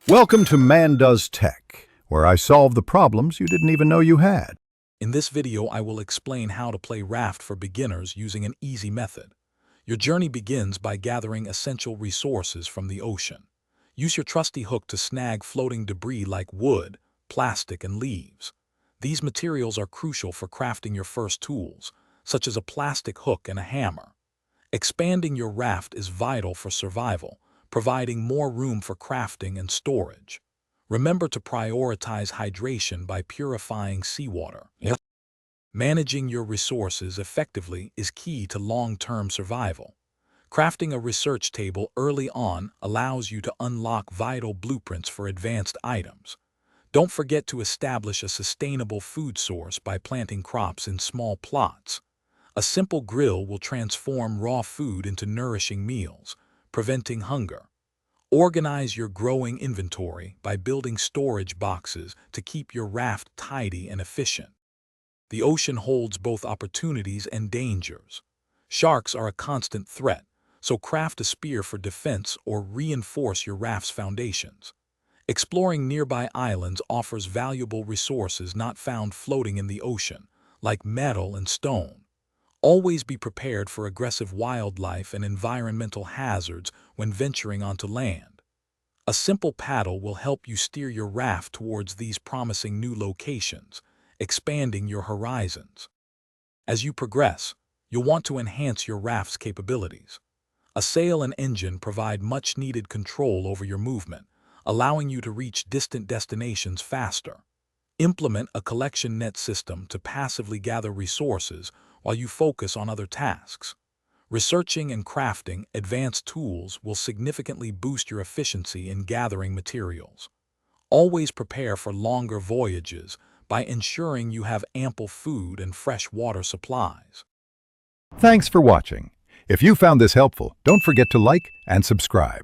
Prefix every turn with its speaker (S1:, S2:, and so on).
S1: Welcome to Man Does Tech, where I solve the problems you didn't even know you had.
S2: In this video, I will explain how to play Raft for beginners using an easy method. Your journey begins by gathering essential resources from the ocean. Use your trusty hook to snag floating debris like wood, plastic, and leaves. These materials are crucial for crafting your first tools, such as a plastic hook and a hammer. Expanding your raft is vital for survival, providing more room for crafting and storage. Remember to prioritize hydration by purifying seawater. Managing your resources effectively is key to long-term survival. Crafting a research table early on allows you to unlock vital blueprints for advanced items. Don't forget to establish a sustainable food source by planting crops in small plots. A simple grill will transform raw food into nourishing meals, preventing hunger. Organize your growing inventory by building storage boxes to keep your raft tidy and efficient. The ocean holds both opportunities and dangers. Sharks are a constant threat, so craft a spear for defense or reinforce your raft's foundations. Exploring nearby islands offers valuable resources not found floating in the ocean, like metal and stone. Always be prepared for aggressive wildlife and environmental hazards when venturing onto land. A simple paddle will help you steer your raft towards these promising new locations, expanding your horizons. As you progress, you'll want to enhance your raft's capabilities. A sail and engine provide much-needed control over your movement, allowing you to reach distant destinations faster. Implement a collection net system to passively gather resources while you focus on other tasks. Researching and crafting advanced tools will significantly boost your efficiency in gathering materials. Always prepare for longer voyages by ensuring you have ample food and fresh water supplies.
S1: Thanks for watching. If you found this helpful, don't forget to like and subscribe.